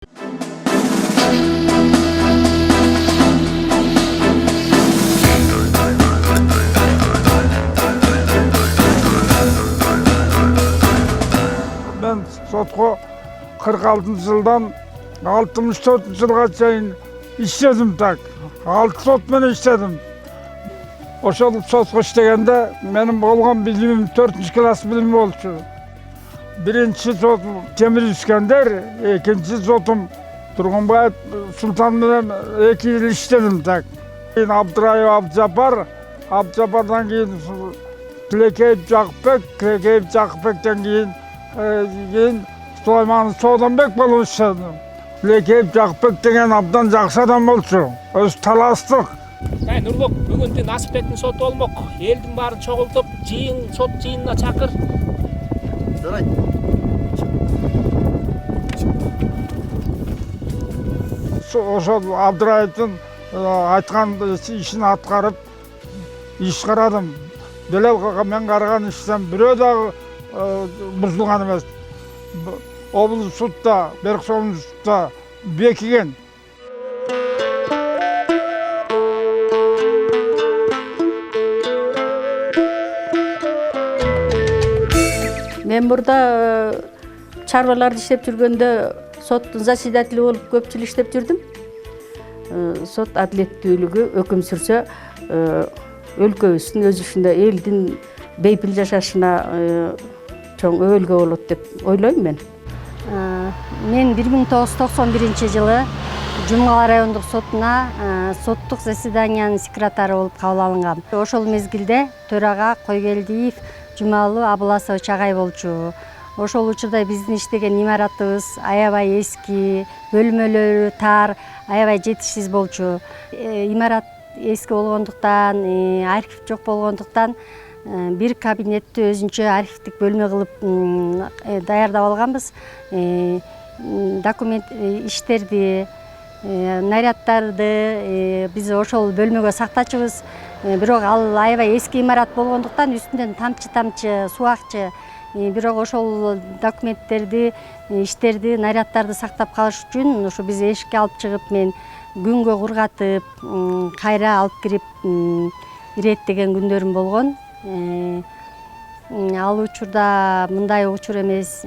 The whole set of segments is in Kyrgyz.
Ben sotko 46 жылдан 64 жылға чейин иштедим так. 6 сот менен иштедим. Ошол сотко иштегенде менин болгон билимим 4 класс билими болчу. Birinci sotum Temir İskender, ikinci sotum Turgunbay Sultan менен 2 yıl işledim tak. Abdurrahim Abdjapar'dan keyin Tilekeyip Jakıpbek'ten keyin Süleyman Soğdanbek болуп işledim. Tilekeyip Jakıpbek degen abdan jakşı adam bolчу. Öz talastık. Нурлук, бүгүн Насипбектин соту болмок. Элдин баарын чогултуп, сот жыйынына чакыр. Ошол Абдырайымдын айткан ишин аткарып, иш карадым. Деле мен караган иштен бирөө дагы бузулган эмес. Облус сутта, Берксолун сутта бекиген. Мен burada чарбаларды иштеп жүргөндө соттун заседатели болуп көп жыл иштеп жүрдүм. Сот адилеттүүлүгү өкүм сүрсө, өлкөбүздүн өзүшүндө элдин бейпил жашашына чоң өбөлгө болот деп ойлойм мен. Мен 1991-жылы Жумгал райондук сотуна соттук заседаниянын секретары болуп кабыл алынгам. Ошол мезгилде төрага Койгелдиев Жумалуу Абыласович агай болчу. Ошол учурда биздин иштеген имаратыбыз аябай эски, бөлмөлөрү тар, аябай жетишсиз болчу. Имарат эски болгондуктан, архив жок болгондуктан бир кабинетти өзүнчө архивдик бөлмө кылып даярдап алганбыз. Документ иштерди, наряддарды биз ошол бөлмөгө сактачубуз. Бирок ал аябай эски имарат болгондуктан үстүндөн тамчы суу акчы. Бирок ошол документтерди, иштерди, наряддарды сактап калыш үчүн ушу биз эшикке алып чыгып, мен күнгө кургатып, кайра алып кирип иреттеген күндөрүм болгон. Ал учурда мындай учур эмес,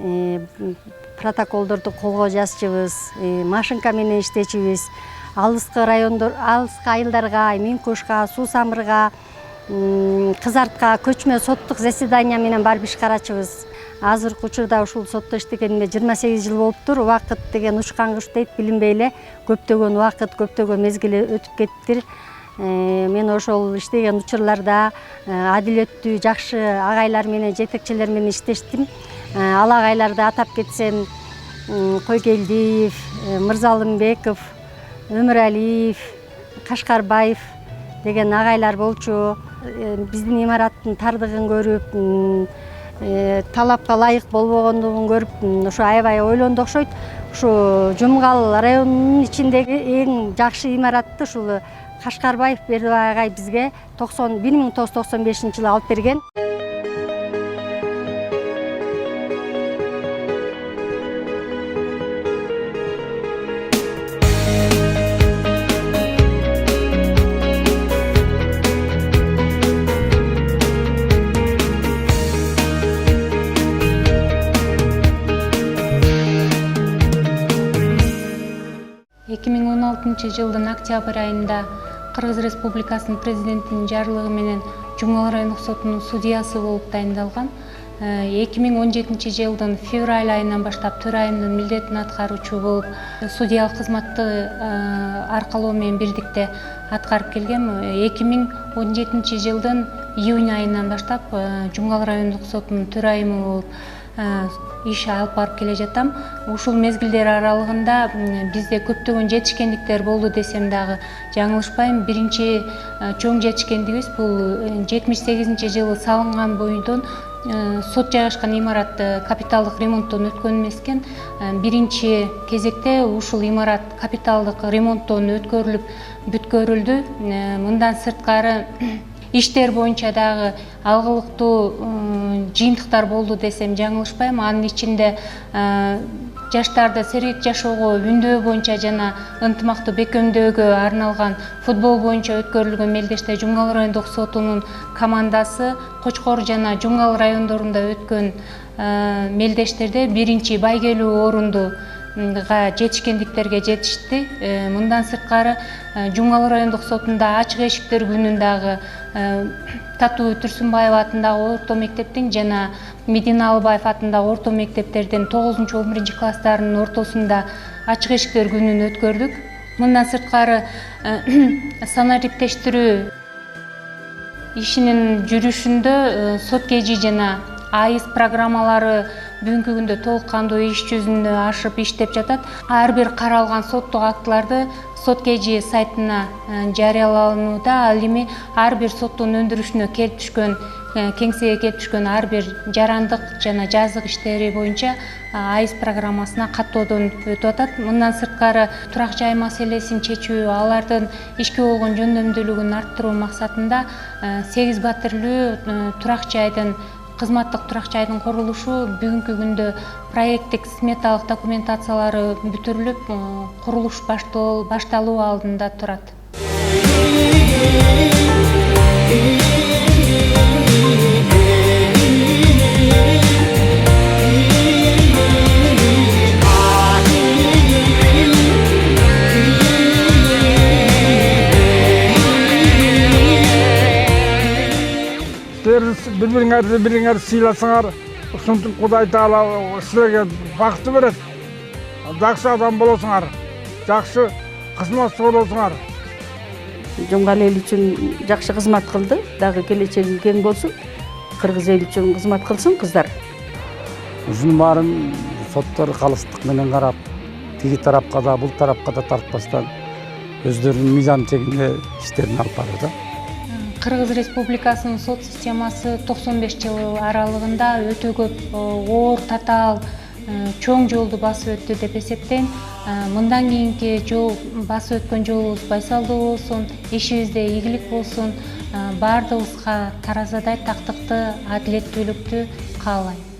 протоколдорду колго жазчыбыз, машинка менен иштечибиз. Алыскы райондор, алыскы айылдарга, Минкушка, Суу Самырга, Кызартка көчмө соттук заседания менен барып иш карачыбыз. Азыркы учурда ушул сотто иштегениме 28 жыл болуптур. Убакыт деген учкан куш дейт, билинбей эле көптөгөн убакыт, көптөгөн мезгил өтүп кеттир. Мен ошол иштеген учурларда адилеттүү, жакшы агайлар менен, жетекчилер менен иштештим. Ал агайларды атап кетсем, Койгелдиев, Мырзалымбеков, Өмүралиев, Кашкарбаев деген агайлар болчу. Биздин имараттын тардыгын көрүп, талапка ылайык болбогондугун көрүп, ушу аябай ойлонду окшойт. Ушу Жумгал районунун ичиндеги эң жакшы имаратты ушул Кашкарбаев Бердибай агай бизге 1995-жылы алып берген. Жылдын октябрь айында Кыргыз Республикасынын президентинин жарлыгы менен Жумгал райондук сотунун судьясы болуп дайындалган. 2017 жылдын февраль айынан баштап төрайымдын милдетин аткаруучу болуп, судьялык кызматты аркалоо менен бирдикте аткарып келгем. 2017 жылдын июнь айынан баштап Жумгал райондук сотунун төрайымы болуп иш алып барып келе жатам. Ушул мезгилдер аралыгында бизде көптөгөн жетишкендиктер болду десем дагы жаңылышпайм. Биринчи чоң жетишкендигибиз бул 78-жылы салынган бойдон сот жайгашкан имарат капиталдык ремонттон өткөн эмес экен. Биринчи кезекте ушул имарат капиталдык ремонттон өткөрүлүп бүткөрүлдү. Мындан сырткары иштер боюнча дагы алгылыктуу жыйынтыктар болду десем жаңылышпайм. Анын ичинде жаштарды сергек жашоого үндөө боюнча жана ынтымактуу бекемдөөгө арналган футбол боюнча өткөрүлгөн мелдеште Жумгал райондук сотунун командасы Кочкор жана Жумгал райондорунда өткөн мелдештерде биринчи байгелүү орунду жетишкендиктерге жетишти. Мындан сырткары Жумгал райондук сотунда ачык эшиктер күнүн дагы Татуу Түрсүнбаева атындагы орто мектептин жана Медина Албаев атындагы орто мектептердин 9-11 класстарынын ортосунда ачык эшиктер күнүн өткөрдүк. Мындан сырткары санариптештирүү ишинин жүрүшүндө сот кежи жана айыс программалары бүгүнкү күндө толук кандуу иш жүзүнө ашып иштеп жатат. Ар бир каралган соттук актыларды сот кежи сайтына жарыяланууда. Ал эми ар бир соттун өндүрүшүнө келип түшкөн, кеңсеге келип түшкөн ар бир жарандык жана жазык иштери боюнча айыс программасына каттоодон өтүп атат. Мындан сырткары турак жай маселесин чечүү, алардын ишке болгон жөндөмдүүлүгүн арттыруу максатында 8 батирлүү турак жайдын кызматтык турак жайдын курулушу бүгүнкү күндө проекттик сметалык документациялары бүтүрүлүп, курулуш башталуу алдында турат. Бириңерди сыйласаңар, ушинтип Кудай Таала силерге бакыт берет. Жакшы адам болосуңар, жакшы кызматчы болосуңар. Жумгал эл үчүн жакшы кызмат кылды, дагы келечеги кең болсун. Кыргыз эл үчүн кызмат кылсын кыздар. Ушунун баарын соттор калыстык менен карап, тиги тарапка да, бул тарапка да тартпастан өздөрүнүн мыйзам чегинде иштерин алып барат. Кыргыз Республикасынын сот системасы 95 жыл аралыгында өтө көп оор, татаал, чоң жолду басып өттү деп эсептейм. Мындан кийинки жол басып өткөн жолубуз байсалдуу болсун, ишибизде ийгилик болсун, баардыгыбызга таразадай тактыкты, адилеттүүлүктү каалайм.